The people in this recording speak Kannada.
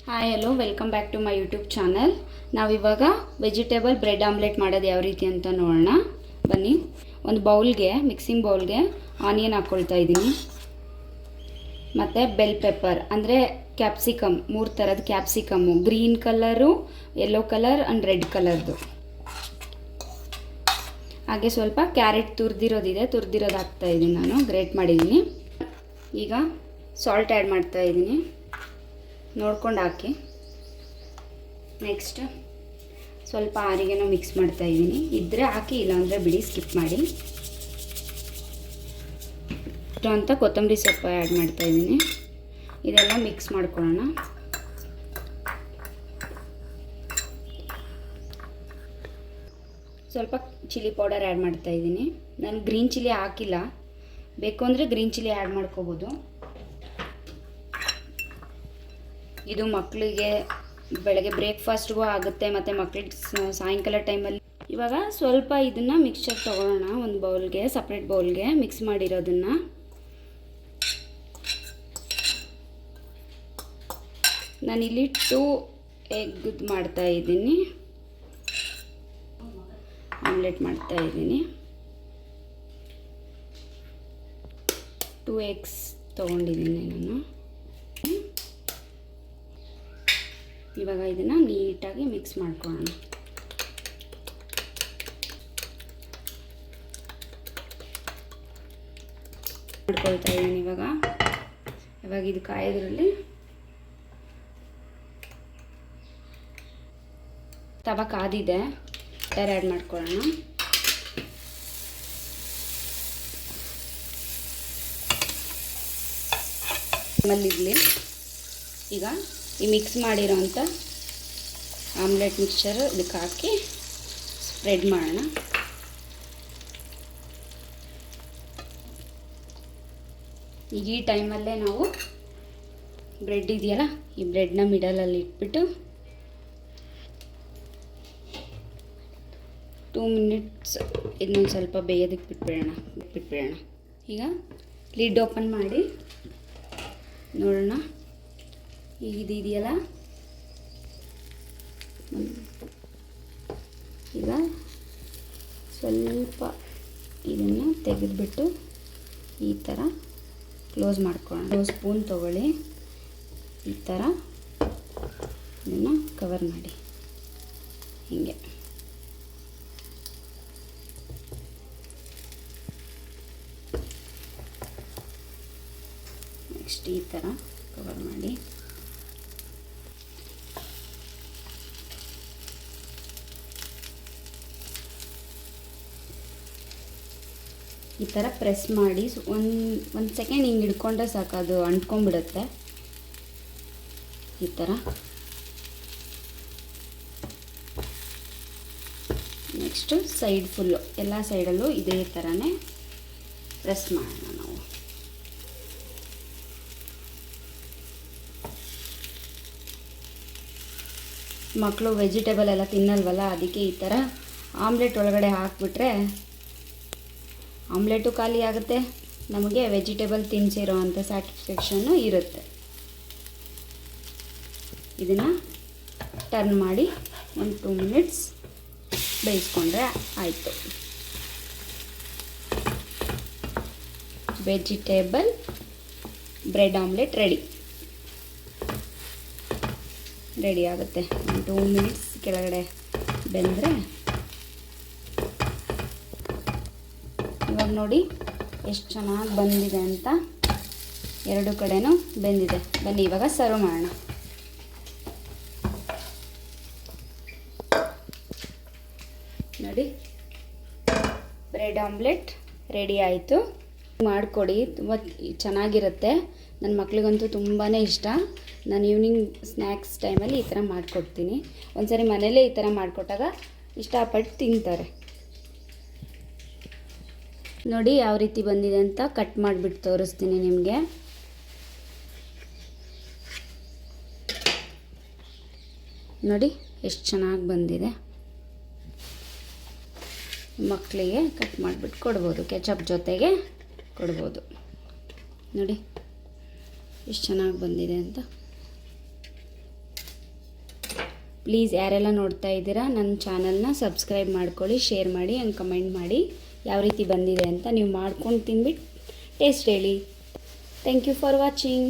Hi hello welcome back to my YouTube channel. ನಾವಿವಾಗ ವೆಜಿಟೇಬಲ್ ಬ್ರೆಡ್ ಆಮ್ಲೆಟ್ ಮಾಡೋದು ಯಾವ ರೀತಿ ಅಂತ ನೋಡೋಣ ಬನ್ನಿ. ಒಂದು ಬೌಲ್ಗೆ ಮಿಕ್ಸಿಂಗ್ ಬೌಲ್ಗೆ ಆನಿಯನ್ ಹಾಕ್ಕೊಳ್ತಾ ಇದ್ದೀನಿ, ಮತ್ತು ಬೆಲ್ ಪೆಪ್ಪರ್ ಅಂದರೆ ಕ್ಯಾಪ್ಸಿಕಮ್, 3 ಥರದ capsicum, green colour, yellow colour and red ಕಲರ್ದು. ಹಾಗೆ ಸ್ವಲ್ಪ ಕ್ಯಾರೆಟ್ ತುರಿದಿರೋದು ಹಾಕ್ತಾಯಿದ್ದೀನಿ, ನಾನು ಗ್ರೇಟ್ ಮಾಡಿದ್ದೀನಿ. ಈಗ ಸಾಲ್ಟ್ ಆ್ಯಡ್ ಮಾಡ್ತಾಯಿದ್ದೀನಿ, ನೋಡ್ಕೊಂಡು ಹಾಕಿ. ನೆಕ್ಸ್ಟ್ ಸ್ವಲ್ಪ ಆರಿಗೆನೋ ಮಿಕ್ಸ್ ಮಾಡ್ತಾಯಿದ್ದೀನಿ, ಇದ್ದರೆ ಹಾಕಿ, ಇಲ್ಲಾಂದರೆ ಬಿಡಿ, ಸ್ಕಿಪ್ ಮಾಡಿ. ಅಂತ ಕೊತ್ತಂಬರಿ ಸೊಪ್ಪು ಆ್ಯಡ್ ಮಾಡ್ತಾಯಿದ್ದೀನಿ. ಇದೆಲ್ಲ ಮಿಕ್ಸ್ ಮಾಡ್ಕೊಳ್ಳೋಣ. ಸ್ವಲ್ಪ ಚಿಲ್ಲಿ ಪೌಡರ್ ಆ್ಯಡ್ ಮಾಡ್ತಾಯಿದ್ದೀನಿ. ನಾನು ಗ್ರೀನ್ ಚಿಲ್ಲಿ ಹಾಕಿಲ್ಲ, ಬೇಕು ಅಂದರೆ ಗ್ರೀನ್ ಚಿಲ್ಲಿ ಆ್ಯಡ್ ಮಾಡ್ಕೋಬೋದು. ಇದು ಮಕ್ಕಳಿಗೆ ಬೆಳಗ್ಗೆ ಬ್ರೇಕ್ಫಾಸ್ಟ್ಗೂ ಆಗುತ್ತೆ, ಮತ್ತು ಮಕ್ಕಳಿಗೆ ಸಾಯಂಕಾಲ ಟೈಮಲ್ಲಿ. ಇವಾಗ ಸ್ವಲ್ಪ ಇದನ್ನು ಮಿಕ್ಸ್ಚರ್ ತೊಗೊಳ್ಳೋಣ, ಒಂದು ಬೌಲ್ಗೆ, ಸಪ್ರೇಟ್ ಬೌಲ್ಗೆ ಮಿಕ್ಸ್ ಮಾಡಿರೋದನ್ನು. ನಾನಿಲ್ಲಿ 2 ಎಗ್ ಮಾಡ್ತಾಯಿದ್ದೀನಿ, ಆಮ್ಲೆಟ್ ಮಾಡ್ತಾಯಿದ್ದೀನಿ. 2 ಎಗ್ಸ್ ತೊಗೊಂಡಿದ್ದೀನಿ ನಾನು. ಇವಾಗ ಇದನ್ನು ನೀಟಾಗಿ ಮಿಕ್ಸ್ ಮಾಡ್ಕೊಳ್ಳೋಣ. ಮಾಡ್ಕೊಳ್ತಾ ಇದ್ದೀನಿ ಇವಾಗ ಇದು ಕಾಯೋದ್ರಲ್ಲಿ ತವ ಕಾದಿದೆ, ಬಟರ್ ಆ್ಯಡ್ ಮಾಡ್ಕೊಳ್ಳೋಣ. ಮಲ್ಲಿರಲಿ. ಈಗ ಈ ಮಿಕ್ಸ್ ಮಾಡಿರೋಂಥ ಆಮ್ಲೆಟ್ ಮಿಕ್ಸ್ಚರ್ ಇದಕ್ಕೆ ಹಾಕಿ ಸ್ಪ್ರೆಡ್ ಮಾಡೋಣ. ಈಗ ಈ ಟೈಮಲ್ಲೇ ನಾವು ಬ್ರೆಡ್ ಇದೆಯಲ್ಲ, ಈ ಬ್ರೆಡ್ನ ಮಿಡಲಲ್ಲಿ ಇಟ್ಬಿಟ್ಟು 2 ಮಿನಿಟ್ಸ್ ಇದನ್ನೊಂದು ಸ್ವಲ್ಪ ಬೇಯೋದಕ್ಕೆ ಬಿಟ್ಬಿಡೋಣ. ಈಗ ಲಿಡ್ ಓಪನ್ ಮಾಡಿ ನೋಡೋಣ. ಈಗ ಇದೆಯಲ್ಲ, ಈಗ ಸ್ವಲ್ಪ ಇದನ್ನು ತೆಗೆದುಬಿಟ್ಟು ಈ ಥರ ಕ್ಲೋಸ್ ಮಾಡ್ಕೊಳ್ಳೋಣ. 2 ಸ್ಪೂನ್ ತೊಗೊಳ್ಳಿ, ಈ ಥರ ಇದನ್ನು ಕವರ್ ಮಾಡಿ, ಹೀಗೆ. ನೆಕ್ಸ್ಟ್ ಈ ಥರ ಕವರ್ ಮಾಡಿ, ಈ ಥರ ಪ್ರೆಸ್ ಮಾಡಿ ಒಂದು ಸೆಕೆಂಡ್ ಹಿಂಗೆ ಹಿಡ್ಕೊಂಡ್ರೆ ಸಾಕು, ಅದು ಅಂಟ್ಕೊಂಡ್ಬಿಡುತ್ತೆ. ಈ ಥರ. ನೆಕ್ಸ್ಟು ಸೈಡ್ ಫುಲ್ಲು, ಎಲ್ಲ ಸೈಡಲ್ಲೂ ಇದೇ ಥರನೇ ಪ್ರೆಸ್ ಮಾಡೋಣ ನಾವು. ಮಕ್ಕಳು ವೆಜಿಟೇಬಲ್ ಎಲ್ಲ ತಿನ್ನಲ್ವಲ್ಲ, ಅದಕ್ಕೆ ಈ ಥರ ಆಮ್ಲೆಟ್ ಒಳಗಡೆ ಹಾಕಿಬಿಟ್ರೆ ಆಮ್ಲೆಟು ಖಾಲಿ ಆಗುತ್ತೆ, ನಮಗೆ ವೆಜಿಟೇಬಲ್ ತಿನ್ಸಿರೋ ಅಂಥ ಸ್ಯಾಟಿಸ್ಫ್ಯಾಕ್ಷನ್ನು ಇರುತ್ತೆ. ಇದನ್ನು ಟರ್ನ್ ಮಾಡಿ ಒಂದು 2 ಮಿನಿಟ್ಸ್ ಬೇಯಿಸ್ಕೊಂಡ್ರೆ ಆಯಿತು. ವೆಜಿಟೇಬಲ್ ಬ್ರೆಡ್ ಆಮ್ಲೆಟ್ ರೆಡಿ ಆಗುತ್ತೆ. 2 ಮಿನಿಟ್ಸ್ ಕೆಳಗಡೆ ಬೆಂದರೆ ಇವಾಗ ನೋಡಿ ಎಷ್ಟು ಚೆನ್ನಾಗಿ ಬಂದಿದೆ ಅಂತ, 2 ಕಡೆನೂ ಬೆಂದಿದೆ. ಬನ್ನಿ ಇವಾಗ ಸರ್ವ್ ಮಾಡೋಣ. ನೋಡಿ, ಬ್ರೆಡ್ ಆಮ್ಲೆಟ್ ರೆಡಿ ಆಯಿತು. ಮಾಡಿಕೊಡಿ, ತುಂಬ ಚೆನ್ನಾಗಿರುತ್ತೆ. ನನ್ನ ಮಕ್ಳಿಗಂತೂ ತುಂಬಾ ಇಷ್ಟ. ನಾನು ಈವ್ನಿಂಗ್ ಸ್ನ್ಯಾಕ್ಸ್ ಟೈಮಲ್ಲಿ ಈ ಥರ ಮಾಡಿಕೊಡ್ತೀನಿ. ಒಂದ್ಸರಿ ಮನೇಲೇ ಈ ಥರ ಮಾಡಿಕೊಟ್ಟಾಗ ಇಷ್ಟಪಟ್ಟು ತಿಂತಾರೆ. ನೋಡಿ ಯಾವ ರೀತಿ ಬಂದಿದೆ ಅಂತ ಕಟ್ ಮಾಡಿಬಿಟ್ಟು ತೋರಿಸ್ತೀನಿ ನಿಮಗೆ. ನೋಡಿ ಎಷ್ಟು ಚೆನ್ನಾಗಿ ಬಂದಿದೆ. ಮಕ್ಕಳಿಗೆ ಕಟ್ ಮಾಡಿಬಿಟ್ಟು ಕೊಡ್ಬೋದು, ಕೆಚಪ್ ಜೊತೆಗೆ ಕೊಡ್ಬೋದು. ನೋಡಿ ಎಷ್ಟು ಚೆನ್ನಾಗಿ ಬಂದಿದೆ ಅಂತ. ಪ್ಲೀಸ್ ಯಾರೆಲ್ಲ ನೋಡ್ತಾ ಇದ್ದೀರಾ ನನ್ನ ಚಾನಲ್ನ ಸಬ್ಸ್ಕ್ರೈಬ್ ಮಾಡ್ಕೊಳ್ಳಿ, ಶೇರ್ ಮಾಡಿ ಆ್ಯಂಡ್ ಕಮೆಂಟ್ ಮಾಡಿ ಯಾವ ರೀತಿ ಬಂದಿದೆ ಅಂತ. ನೀವು ಮಾಡ್ಕೊಂಡು ತಿಂದ್ಬಿಟ್ಟು ಟೇಸ್ಟ್ ಹೇಳಿ. Thank you for watching.